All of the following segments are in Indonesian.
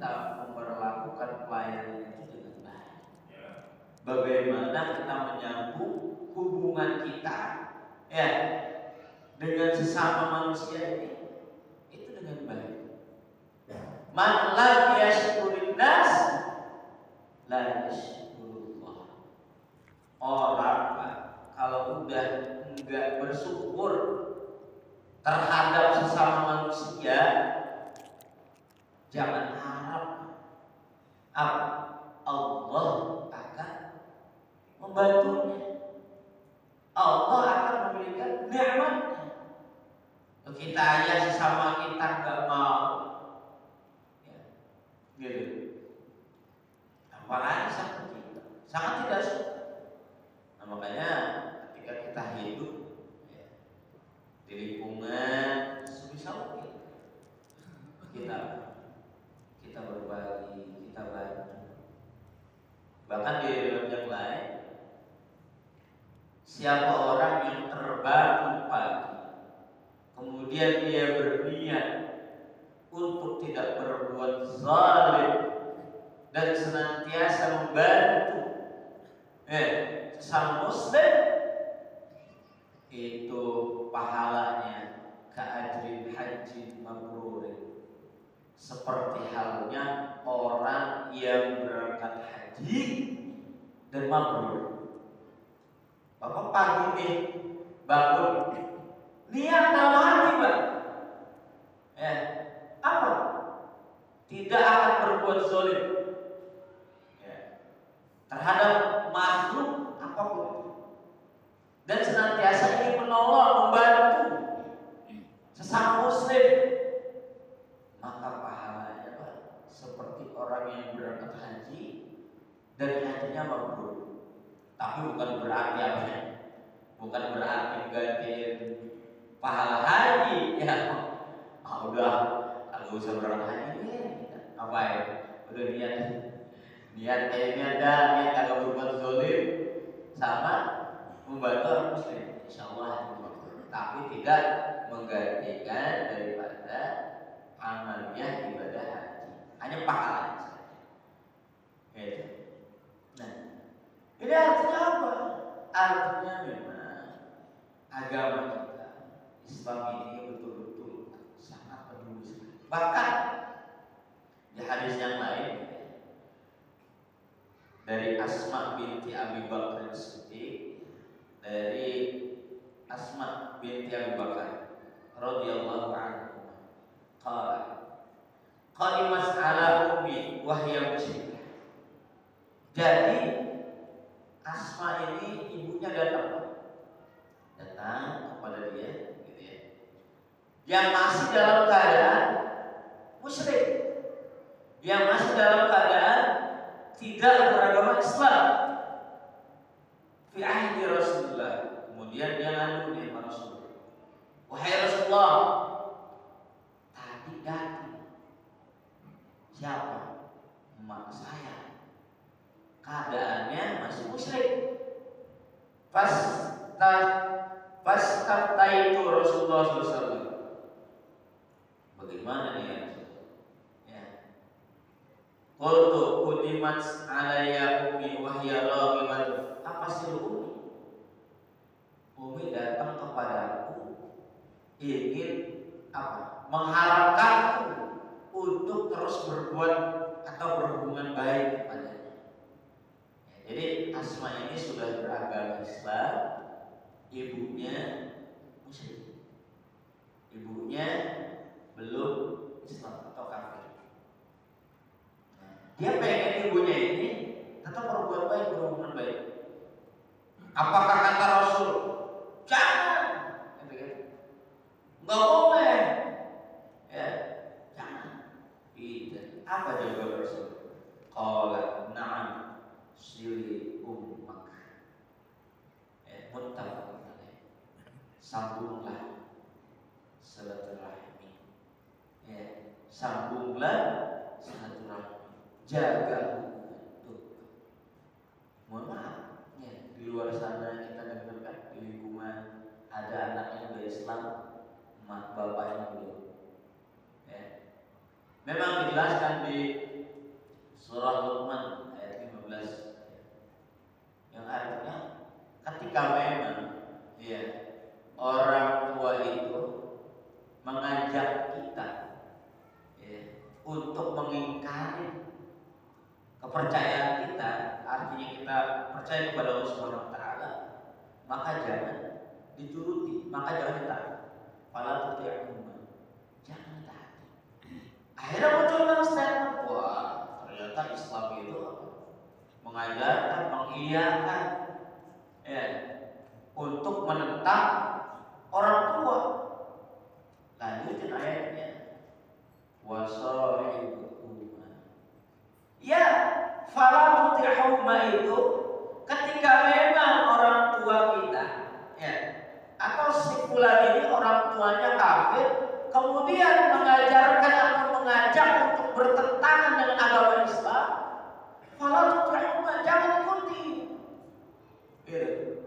kita memperlakukan pelayan itu dengan baik. Bagaimana kita menyambung hubungan kita ya dengan sesama manusia ini itu dengan baik. Man la yashkurin nas la yashkurullah. Orang kalau udah enggak bersyukur terhadap sesama manusia, jangan harap Allah akan membantunya. Allah akan memberikan nikmatnya. Kita aja sesama kita nggak mau, ya, gitu. Apalagi sama kita, sangat tidak suka. Nah, makanya ketika kita hidup ya, di lingkungan sebisa mungkin kita berbagi, kita bantu. Bahkan di dalam yang lain, siapa orang yang terbangun pagi, kemudian dia berniat untuk tidak berbuat zalim dan senantiasa membantu sesama muslim, itu pahalanya ka'ajrin haji mabrur, seperti halnya orang yang berangkat haji dan mabrur. Bapak pagi nih bangun, niat dalam hati Pak, apa? Tidak akan berbuat zalim terhadap makhluk apapun, dan senantiasa ingin menolong, membantu sesama muslim, maka pahalanya Pak seperti orang yang berangkat haji dan hajinya mabrur. Tapi bukan berarti bukan berarti gantiin pahala haji ya. Udah kalau usah berangkat haji apa ya, udah niat kayaknya ada niat agak berbuat zalim sama membantu orang muslim, insyaallah itu, tapi tidak menggantikan daripada amalnya ibadah haji, hanya pahala saja. Nah, ini artinya apa? Artinya memang agama kita, Islam ini betul-betul sangat peduli sekali. Bahkan di hadis yang lain dari Asma binti Abi Bakar Siddiq, dari Asma binti Abi Bakar radhiyallahu anhu, qalimat ala ummi wa hiya musyrikah. Jadi Asma ini ibunya datang kepada dia, gitu ya, yang masih dalam keadaan musyrik, yang masih dalam keadaan tidak beragama Islam, fi ahdi Rasulullah. Kemudian dia ngadu nih Rasulullah, wahai Rasulullah, tadi datang siapa? Emak saya, keadaannya masih musyrik. Fastafaitu Rasulullah SAW. Bagaimana nih ya? Qultu qudimat alayya ummi wa hiya raghibah. Apa sih Umi? Umi datang kepadaku ingin apa? Mengharapkanku untuk terus berbuat atau berhubungan baik kepadanya. Jadi Asma ini sudah beragama Islam, ibunya musyrik, ibunya belum Islam atau kafir. Dia pengen ibunya ini tetap berbuat baik, berhubungan baik. Apakah kata Rasul? Jangan, nggak boleh, ya, jangan. Tidak. Apa jawaban Rasul? Qala na'am sili ummak. Muttafaqun alaih. Sambunglah silaturahmi. Sambunglah silaturahmi. Jaga hubungan. Mohon maaf, di luar sana kita dengarkan di lingkungan ada anaknya udah Islam, mak bapaknya belum. Memang dijelaskan di Surah Luqman ayat 15, yang artinya ketika memang ya orang tua itu mengajak kita ya, untuk mengingkari kepercayaan kita, artinya kita percaya kepada Allah Subhanahu wa taala, maka jangan dituruti, maka jangan ditaati. Fala tuti'huma, jangan ditaati. Akhirnya muncul statement, wah ternyata Islam itu mengajarkan, mengiyakan ya, untuk menentang orang tua. Lanjutin ayatnya, wasahibuhuma. Ya, fala tuti'huma itu ketika memang orang tua kita ya, atau si fulan ini orang tuanya kafir, kemudian mengajarkan atau mengajak untuk bertentangan dengan agama Islam, fala tuti'huma, jangan ikuti. Gitu.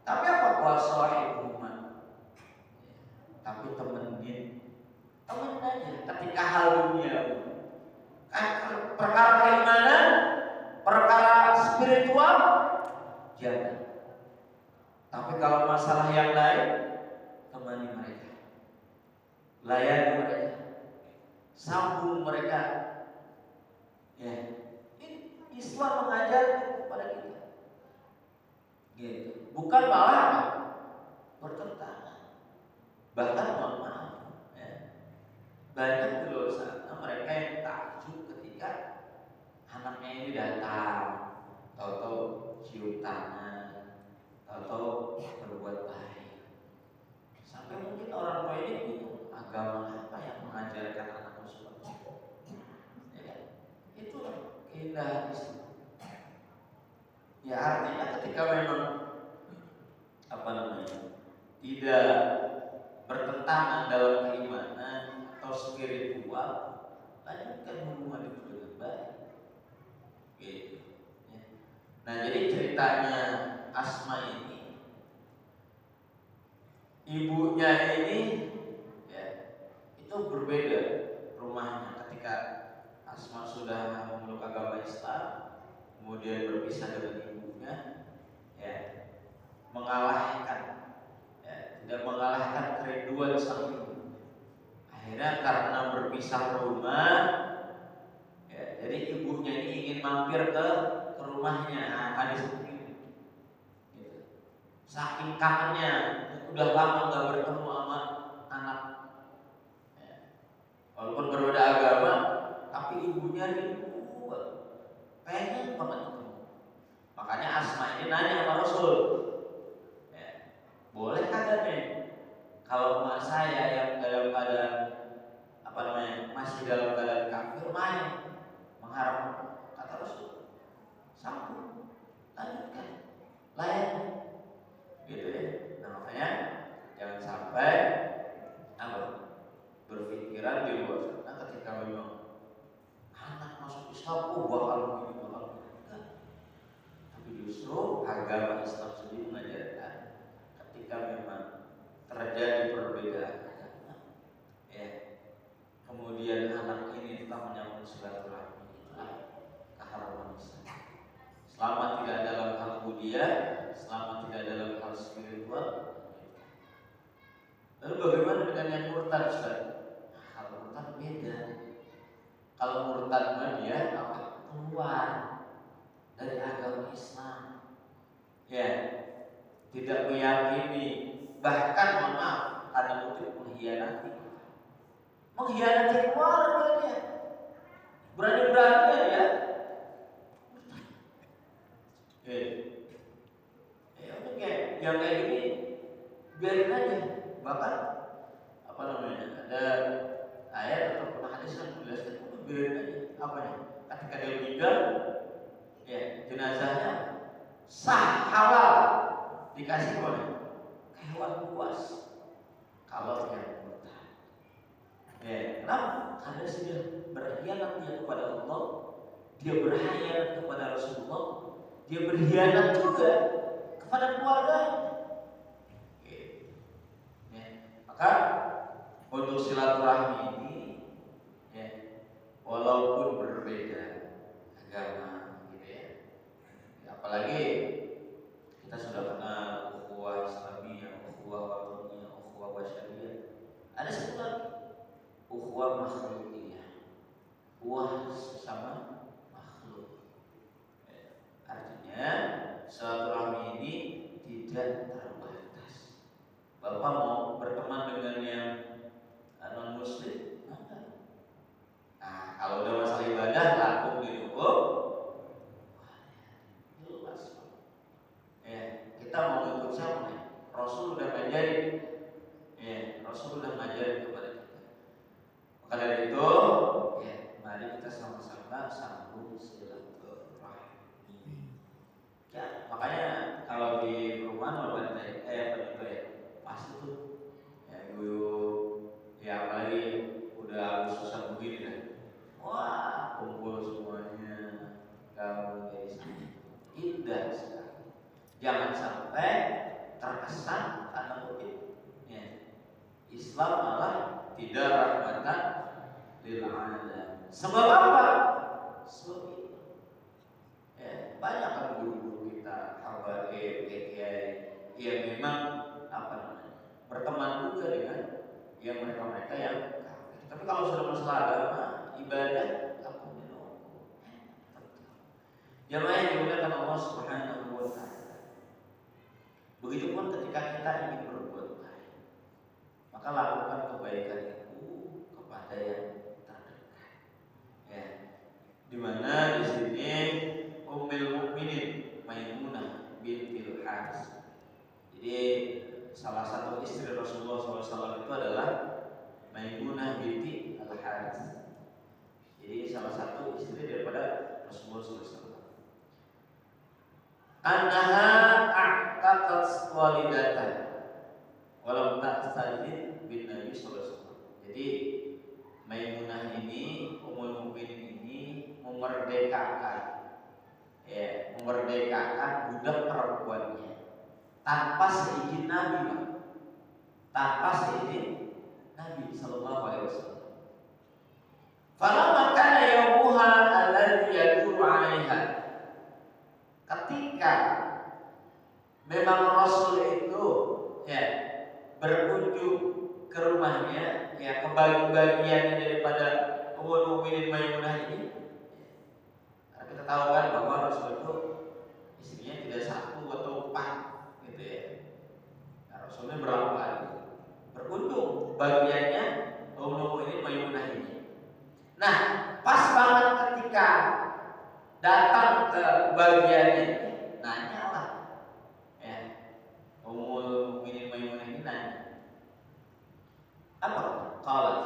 Tapi apa wasahibuhuma? Tapi temenin aja ketika hal dunia, perkara keimanan, perkara spiritual, jangan. Tapi kalau masalah yang lain, temani mereka, layani mereka, sambung mereka. Ya, Islam mengajar kepada kita. Gitu. Bukan malah bertentangan. Bahkan mohon maaf, ya, banyak di luar sana mereka yang takjub ketika anaknya ini datang, tahu-tahu cium tangan, tahu-tahu berbuat baik. Sampai mungkin orang tua ini bingung, agama apa yang mengajarkan anaknya seperti itu? Ya, itu keindahan Islam. Ya artinya ketika memang tidak bertentangan dalam keimanan atau spiritual, lanjutkan hubungan itu dengan baik. Gitu. Ya. Nah jadi ceritanya Asma ini, ibunya ini ya, itu berbeda rumahnya ketika Asma sudah memeluk agama Islam, kemudian berpisah dengan ibunya, ya, mengalahkan, ya, tidak mengalahkan kerinduan sang ibu. Akhirnya karena berpisah rumah, ya, jadi ibunya ini ingin mampir ke rumahnya. Hadis ini, gitu. Saking kangennya, udah lama nggak bertemu sama anak. Ya. Walaupun berbeda agama, tapi ibunya rindu, pengen banget ketemu. Makanya Asma ini nanya sama Rasul, ya, boleh kagak nih kalau emak saya yang dalam keadaan masih dalam keadaan kafir main mengharap, kata Rasul, sambung, lanjutkan, layan, gitu ya. Nah makanya jangan sampai berpikiran di luar sana ketika memang anak masuk Islam, bakal begini, bakal begitu. Tapi justru agama Islam sendiri mengajarkan ketika memang terjadi perbedaan agama, ya, kemudian anak ini tetap menyambung silaturahmi, itulah keharmonisan. Selama tidak dalam hal budaya, selama tidak dalam hal spiritual. Lalu bagaimana dengan yang murtad, Ustaz? Nah, kalau murtad beda. Kalau murtad dia keluar dari agama Islam, ya, tidak meyakini, bahkan mohon maaf, ada motif mengkhianati keluarganya, berani-beraninya ya. Ya udah yang kayak gini biarin aja. Bahkan ada ayat atau hadis yang menjelaskan itu biarin aja. Ketika dia meninggal, ya jenazahnya sah, halal, dikasih oleh hewan buas. Kalau yang murtad, ya kenapa? Karena sudah berkhianat dia kepada Allah, dia berkhianat kepada Rasulullah, dia berkhianat juga kepada keluarganya. Ya. Maka untuk silaturahmi ini, ya, walaupun berbeda, ibadah lakum dinukum. Jelas. Ya, kita mau ikut siapa nih? Rasul udah ngajarin. Ya, Rasul udah ngajarin kepada kita. Maka dari itu, ya, mari kita sama-sama sambung silaturahmi. Ya, makanya kalau di perumahan pasti tuh ya ya apalagi udah Agustusan begini kan, wah kumpul semuanya, kamu jadi indah sekali. Jangan sampai terkesan karena mungkin ya, Islam malah tidak rahmatan lil alamin. Sebab apa? Sebab itu ya, banyak kan guru-guru kita, habaib, kiai yang memang apa namanya berteman juga dengan yang mereka-mereka yang kafir. Tapi kalau sudah masalah agama, ibadah, aku minum. Jamaah yang dimuliakan Allah Subhanahu wa Ta'ala. Begitupun ketika kita ingin berbuat baik, maka lakukan kebaikan itu kepada yang terdekat. Ya, dimana di sini Ummul Mukminin Maimunah bintil Haris. Jadi salah satu istri Rasulullah SAW itu adalah Maimunah binti Al-Haris. Jadi salah satu istri daripada Rasulullah SAW. Annaha a'taqat walidatan walam ta'stadin bin Nabi SAW. Jadi Maimunah ini, Ummul Mukminin ini memerdekakan budak perempuannya tanpa seizin Nabi, Pak. Tanpa seizin Nabi sallallahu alaihi wasallam. Falamma kana yawmuha alladhi yaduru 'alaiha. Ketika memang Rasul itu ya berkunjung ke rumahnya, ya kebagian daripada Ummul Mukminin Maimunah ini. Karena kita tahu kan bahwa Rasul itu istrinya tidak satu atau empat gitu ya. Nah, Rasulnya berapa kali berkunjung bagiannya Ummul Mukminin Maimunah ini. Nah, pas banget ketika datang ke bagiannya ini, nanya lah ya, Ummul Mukminin Maimunah ini nanya apa? Qalat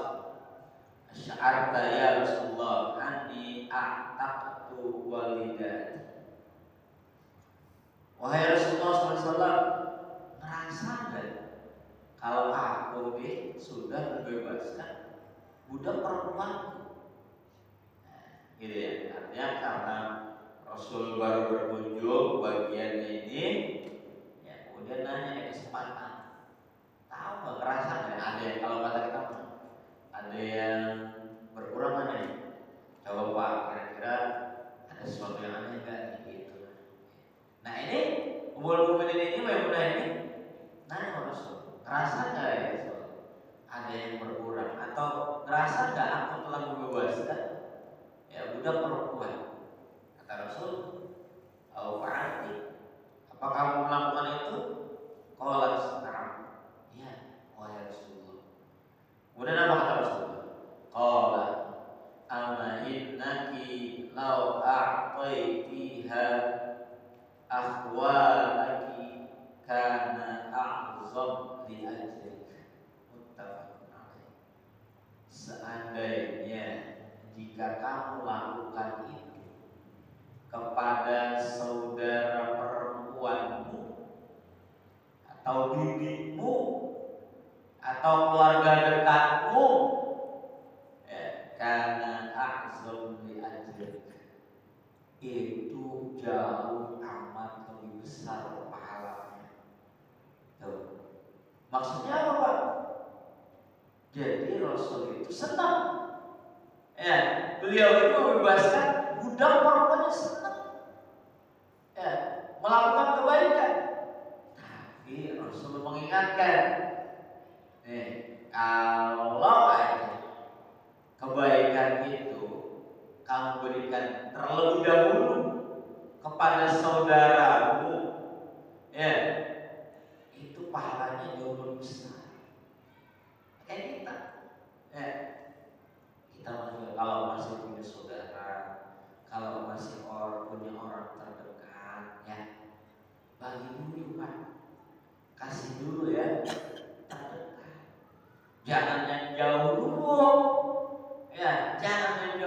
asy'arta ya Rasulullah anni a'taqtu walidati. Wahai Rasulullah SAW, ngerasa enggak kalau aku ini sudah membebaskan budak perempuanku? Gitu ya, artinya karena Rasul baru berkunjung bagiannya ini, ya kemudian nanya kesempatan. Tahu nggak, kerasa nggak? Ada yang kalau kata kita ada yang berkurang mana ya? Coba Pak, kira-kira ada sesuatu yang aneh nggak gitu? Nah ini Ummul Mukminin ini Maimunah ini nanya Rasul, kerasa nggak ya Rasul? Ada yang berkurang atau kerasa nggak aku telah membebaskan ya budak perempuan? Kata Rasul, "Au fa'alti." Apa kamu melakukan itu? Qalat na'am. Ya, wahai Rasulullah. Kemudian apa kata Rasulullah? Qala amma innaki law a'taitiha akhwalaki kana a'zam li ajrik. Muttafaqun alaih. Seandainya jika kamu lakukan itu kepada saudara perempuanmu atau bibimu atau keluarga dekatmu, ya, karena a'zam li ajrik, itu jauh amat lebih besar pahalanya. Tuh. Maksudnya apa, Pak? Jadi Rasul itu senang. Ya, beliau itu membebaskan budak perempuannya, senang. Ya, melakukan kebaikan. Tapi Rasul mengingatkan, kalau aja kebaikan itu kamu berikan terlebih dahulu kepada saudaramu, ya, itu pahalanya jauh lebih besar. Kayak kita, ya, kita kalau masih punya saudara,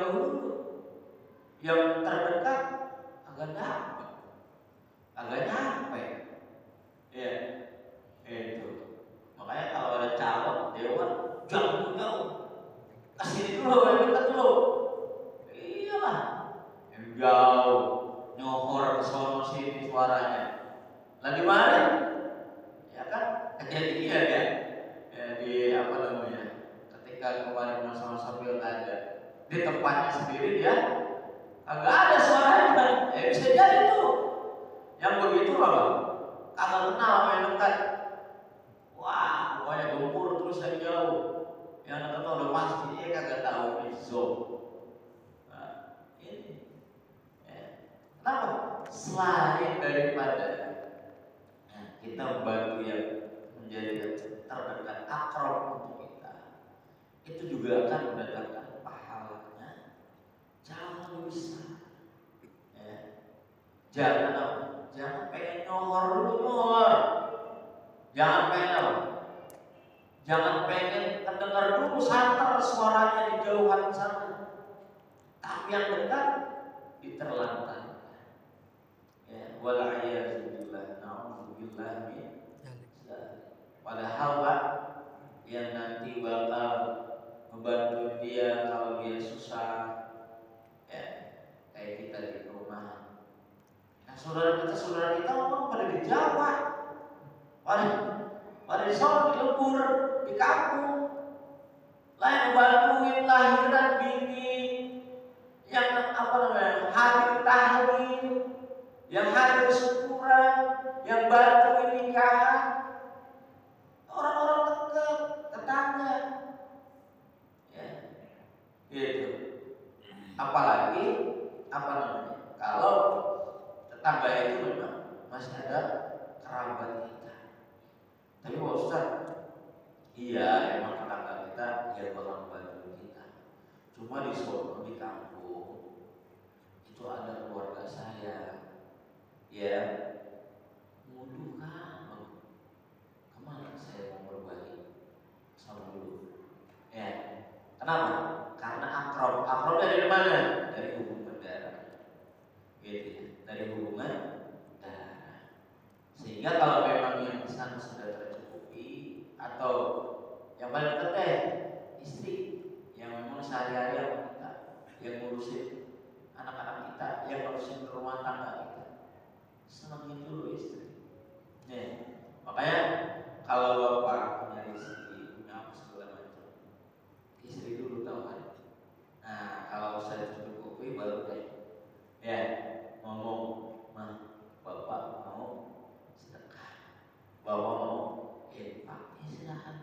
jauh dulu. Yang terdekat agak dapat, agak nyampe. Ya, itu. Makanya kalau ada calon dewan jauh, kasih dulu yang dekat dulu. Iyalah, yang jauh nyohor ke sono sini suaranya. Lagi mana? Ya kan? Kejadian ya. Ya di apa namanya? Ketika kemarin masa-masa pilkada di tempatnya sendiri ya, agak ada suaranya. Bisa jadi tuh. Yang begitu apa? Kagak kenal sama yang dekat. Wah, pokoknya gempur terus dari jauh. Yang dekat tuh udah pasti dia kagak tahu ini zone. Nah, ini. Ya. Kenapa? Selain daripada kita membantu yang menjadi terdekat akrab untuk kita, itu juga akan mendatangkan pahalanya jauh lebih besar. Ya. Jangan apa? Jangan pengen nyohor dulu nyohor. Jangan pengen apa? Jangan pengen terdengar dulu santer suaranya di jauhan sana. Tapi yang dekat diterlantar. Ya, wala'iyadzubillah, na'udzubillah min dzalik. Padahal Pak, yang nanti bakal membantu dia kalau dia susah, ya kayak kita di rumah. Nah, saudara kita ngomong pada di Jawa, pada di Solo, di Lembur, di kampung. Lah yang bantuin lahiran bini, yang apa namanya, hadir tahlil, yang hadir syukuran, yang bantuin nikahan, orang-orang dekat, tetangga, ya, gitu. Apalagi apa namanya, kalau tetangga itu memang masih ada kerabat kita. Tapi Pak Ustaz, iya emang tetangga kita ya bakal membantu kita. Cuma di Solo, di kampung itu ada keluarga saya, ya membutuhkan. Kemana saya mau berbagi sama dulu? Ya, kenapa? Karena akrabnya dari mana? Dari hubungan darah, gitu ya, dari hubungan darah. Sehingga kalau memang yang di sana sudah tercukupi, atau yang paling penting istri yang memang sehari-hari sama kita, yang ngurusin anak-anak kita, yang ngurusin rumah tangga kita, senangin dulu istri. Nih, makanya kalau bapak punya istri, punya apa segala macam, istri dulu tahu kan. Nah, kalau saya cukupi baru deh, ya ngomong, mah bapak mau sedekah, bapak mau infak, silahkan.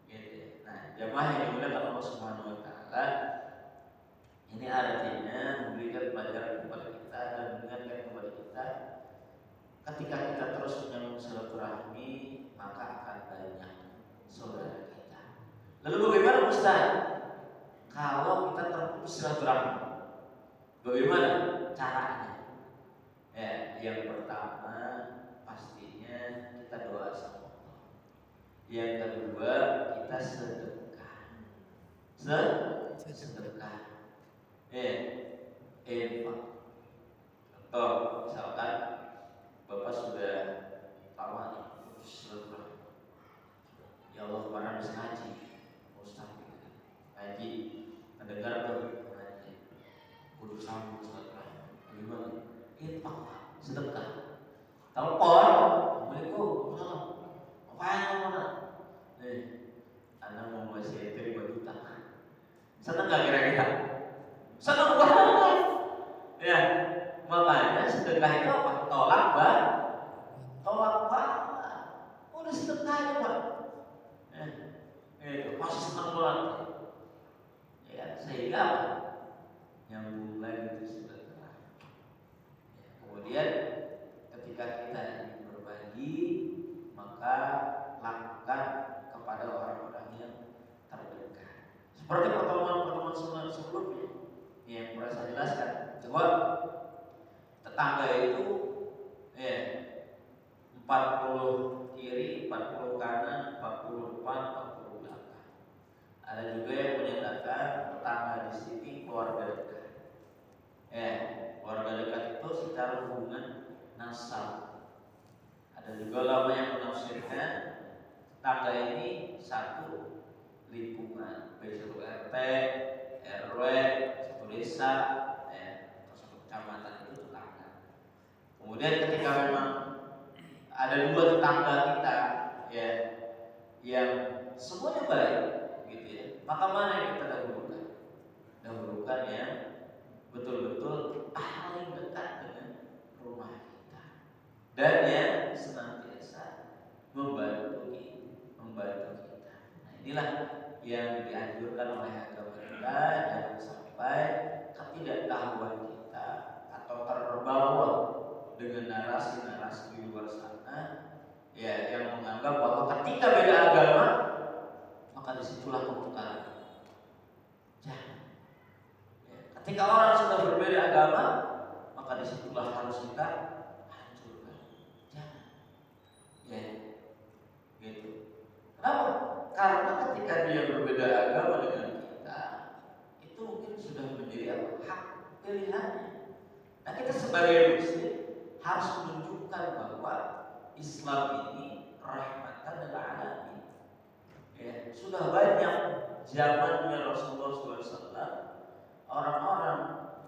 Gitu. Nah, jamaah yang dimuliakan Allah Subhanahu Wa Taala, ini artinya memberikan pelajaran kepada kita dan mengingatkan kepada kita, ketika kita terus menyambung silaturahmi, maka akan banyak saudara kita. Lalu bagaimana Ustaz? Kalau kita terputus silaturahmi, bagaimana caranya? Ya, yang pertama pastinya kita doa sama Allah. Yang kedua kita sedekah. Sedekah. Infak. Contoh, misalkan Bapak sudah lama nih silaturahmi. Ya Allah, kemarin bisa ngaji, Ustaz ngaji, mendengar tuh ngaji, kudu sambung silaturahmi. Gimana? Infak, sedekah. Telepon, Assalamualaikum, salam. Apaan mana? Anda mau ngasih 5 juta. Senang nggak kira-kira? Senang banget. Ya, makanya sedekah itu apa? Tolak Pak. Udah sedekah aja Pak. Itu masih senang banget. Ya, sehingga apa? Nyambung lagi itu sedekah. Ya, kemudian ketika kita ingin berbagi, maka lakukan kepada orang-orang yang terdekat. Seperti pertemuan sebelumnya yang pernah saya jelaskan. Coba tetangga itu 40 kiri, 40 kanan, 40 depan, 40 belakang. Ada juga yang menyatakan tetangga di sini keluarga dekat. Keluarga dekat itu secara hubungan nasab. Ada juga ulama yang menafsirkan tetangga ini satu lingkungan, baik satu RT, RW, satu desa, atau satu kecamatan itu tetangga. Kemudian ketika memang ada dua tetangga kita, yang semuanya baik, gitu ya, maka mana yang kita dahulukan? Dahulukan yang betul-betul paling dekat dengan rumah kita dan yang senantiasa membantu kita. Nah, inilah yang dianjurkan oleh agama kita, jangan sampai ketidaktahuan kita atau terbawa dengan narasi-narasi di luar sana, yang menganggap bahwa ketika beda agama maka disitulah kemukaran. Jangan. Ketika orang sudah berbeda agama, maka disitulah harus kita hancurkan. Jangan. Gitu. Kenapa? Karena ketika dia berbeda agama dengan kita, itu mungkin sudah menjadi hak pilihannya. Nah, kita sebagai muslim harus menunjukkan bahwa Islam ini rahmatan lil alamin. Sudah banyak zamannya Rasulullah SAW orang-orang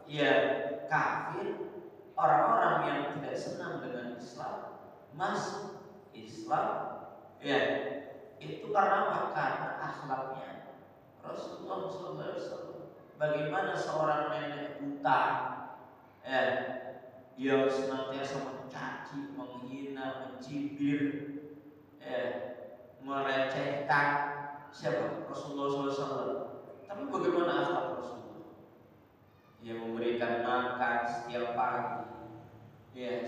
yang kafir, orang-orang yang tidak senang dengan Islam masuk Islam, itu karena apa? Karena akhlaknya Rasulullah SAW. Bagaimana seorang nenek buta, yang senantiasa mencaci, menghina, mencibir, merecehkan siapa? Rasulullah SAW. Tapi bagaimana akhlak Rasulullah? Yang memberikan makan setiap pagi,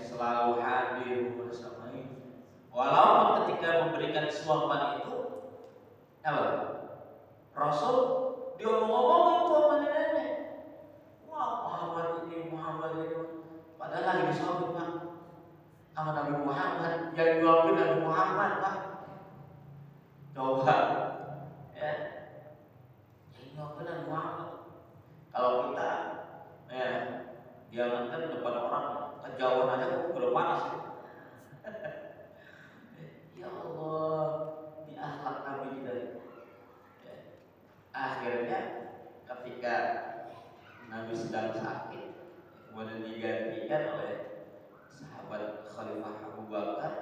selalu hadir bersama itu. Walaupun ketika memberikan suapan itu, Rasul diomong-omongin tuh sama nenek. Wah, Muhammad ini. Padahal lagi disuapin, Pak, sama Nabi Muhammad. Yang nyuapin Nabi Muhammad, Pak. Coba, yang nyuapin Nabi Muhammad. Kalau kita, jangankan depan orang, kejauhan aja udah panas. Ya Allah, di akhlak kami tidak. Akhirnya ketika Nabi sedang sakit, kemudian digantikan oleh sahabat Khalifah Abu Bakar,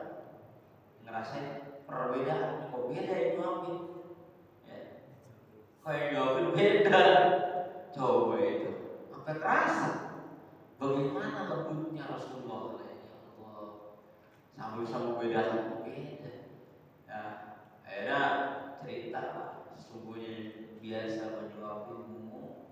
ngerasain perbedaan. Kok beda yang nyuapin? Kok yang nyuapin beda? Coba itu, sampai kerasa bagaimana lembutnya Rasulullah. Ya Allah, sambil sama beda. Akhirnya cerita, sesungguhnya biasa menyuapinmu,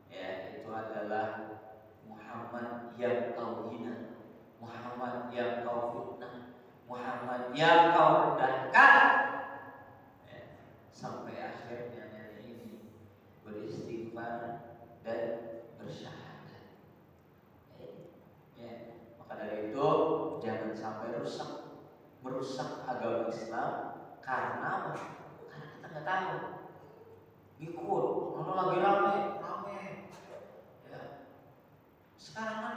itu adalah Muhammad yang kau hina, Muhammad yang kau fitnah, Muhammad yang kau rendahkan. Sampai akhirnya nenek ini beristighfar dan bersyahadat. Maka dari itu jangan sampai merusak agama Islam. Karena apa? Karena kita nggak tahu. Ikut, kalau lagi rame. Sekarang kan,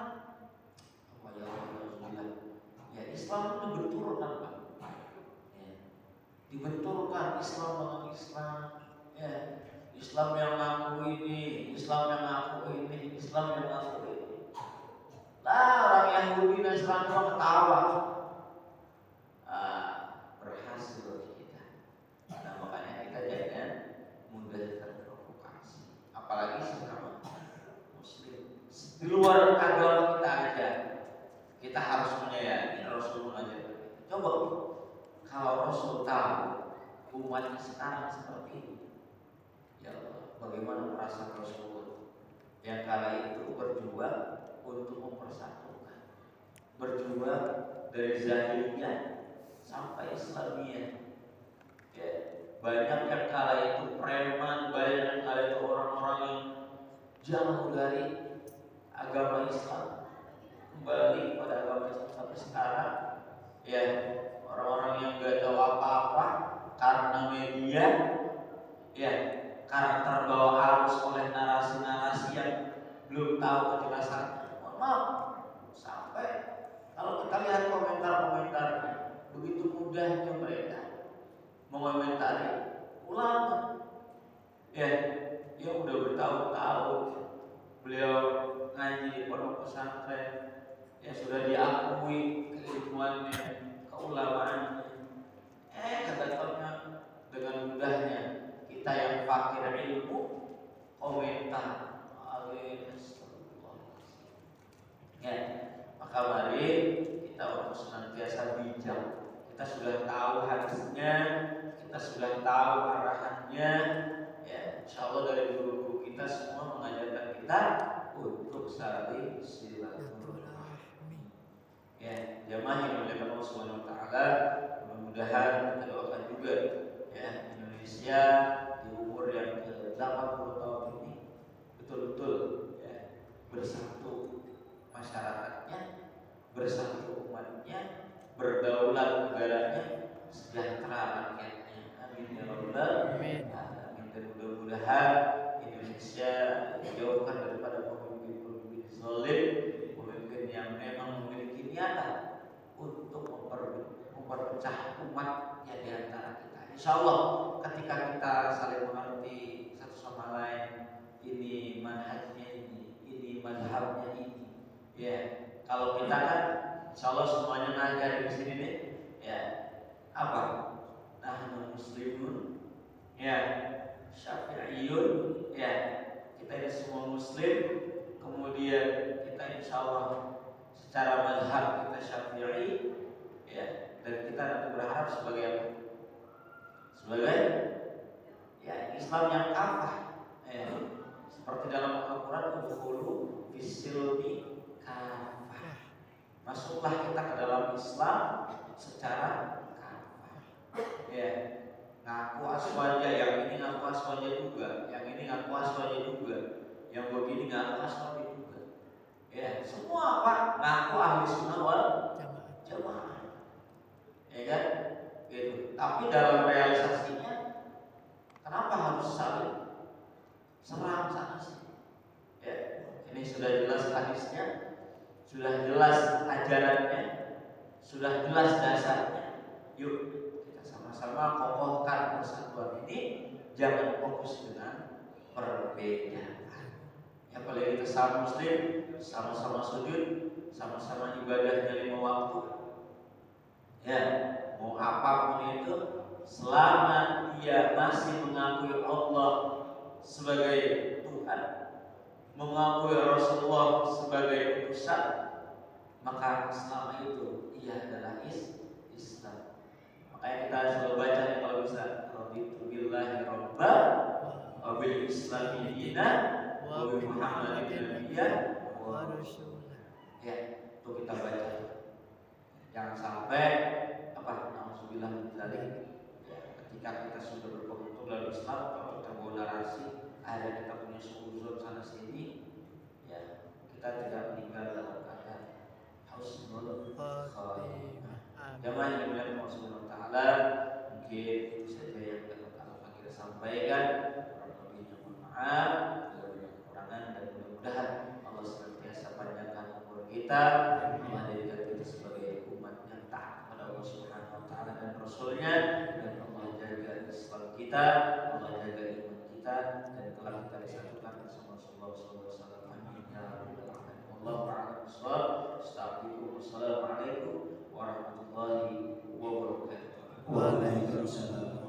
Islam itu dibenturkan, Pak. Dibenturkan Islam dengan Islam. Islam yang ngaku ini, Islam yang ngaku ini, Islam yang ngaku ini. Lah, orang Yahudi dan Islam cuma ketawa. Berhasil kita. Nah, makanya kita jangan mudah terprovokasi. Apalagi sesama muslim. Di luar agama kita aja, kita harus menyayangi Rasul mengajarkan. Coba kalau Rasul tahu umatnya sekarang seperti ini, ya Allah, bagaimana perasaan Rasul yang kala itu berjuang untuk mempersatukan, berjuang dari zahirnya sampai Islamiyah. Banyak yang kala itu preman, banyak yang kala itu orang-orang yang jauh dari agama Islam, kembali pada agama Islam. Sampai sekarang, orang-orang yang gak tahu apa-apa karena media, karakter bawah arus oleh narasi-narasi yang belum tahu kejelasannya. Mohon maaf, sampai kalau kita lihat komentar-komentarnya, begitu mudahnya mereka mengomentari ulama. Ya, dia udah bertahun-tahun beliau ngaji di pondok pesantren, ya sudah diakui keilmuannya, keulamaannya. Kata-katanya dengan mudahnya kita yang fakir ilmu komentar. Ya, maka mari kita untuk senantiasa bijak. Kita sudah tahu hadisnya, kita sudah tahu arahannya. Ya, insyaallah dari guru-guru kita semua mengajarkan kita untuk saling silaturahmi. Ya, jamaah yang dimuliakan Allah Subhanahu wa taala, mudah-mudahan kita doakan juga ya Indonesia di umur yang ke-80 tahun ini betul-betul ya bersatu masyarakatnya, bersatu umatnya, berdaulat negaranya, sejahtera rakyatnya. Amin ya rabbal alamin. Dan mudah-mudahan Indonesia dijauhkan daripada pemimpin-pemimpin zalim, pemimpin yang memang memiliki niatan untuk memperpecah umat yang di antara kita. Insyaallah ketika kita saling mengerti satu sama lain, ini manhajnya ini mazhabnya ini. Ya, kalau kita kan insyaallah semuanya ngajar di sini nih. Ya, apa? Nahnu muslimun. Ya, Syafi'iyun. Ya, kita ini semua muslim. Kemudian kita insyaallah secara mazhab kita Syafi'i. Ya, dan kita nanti berharap sebagai apa? Sebagai ya Islam yang kafah. Ya, seperti dalam Al-Quran, udkhulu fis-silmi kafah. Masuklah kita ke dalam Islam secara kafah. Ya, ngaku aswaja, yang ini ngaku aswaja juga, yang ini ngaku aswaja juga, yang begini ngaku aswaja juga. Ya, semua apa? Ngaku ahli sunnah wal jamaah. Ya kan? Gitu. Tapi dalam realisasinya, kenapa harus saling serang sana sih? Ya, ini sudah jelas hadisnya, sudah jelas ajarannya, sudah jelas dasarnya. Yuk kita sama-sama kokohkan persatuan ini, jangan fokus dengan perbedaan. Ya, apalagi kita sama muslim, sama-sama sujud, sama-sama ibadahnya 5 waktu. Ya, mau apapun itu, selama dia masih mengakui Allah sebagai Tuhan, mengakui Rasulullah sebagai utusan, maka selama itu ia adalah Islam. Makanya kita selalu baca kalau bisa, raditu billahi rabba wa bil islami dinan wa bi Muhammadin nabiyyan wa rasulah. Ya, itu kita baca. Jangan sampai nauzubillah min dzalik, ya, ketika kita sudah berbentuk dalam Islam, kalau kita bawa narasi, akhirnya kita punya suuzon sana sini, ya, kita tidak meninggal dalam keadaan husnul khatimah. Jamaah yang dimuliakan Allah Subhanahu wa taala, mungkin itu saja yang dapat kita sampaikan. Kurang lebihnya mohon maaf, bila kekurangan, dan mudah-mudahan Allah senantiasa panjangkan umur kita, menjadikan kita sebagai umat yang taat kepada Allah Subhanahu wa taala dan Rasulnya, dan Allah jaga Islam kita, Allah jaga iman kita, dan kelak kita disatukan bersama Rasulullah SAW. Amin ya rabbal alamin. Wallahu a'lam bishawab. Assalamualaikum warahmatullahi wabarakatuh. Waalaikumsalam.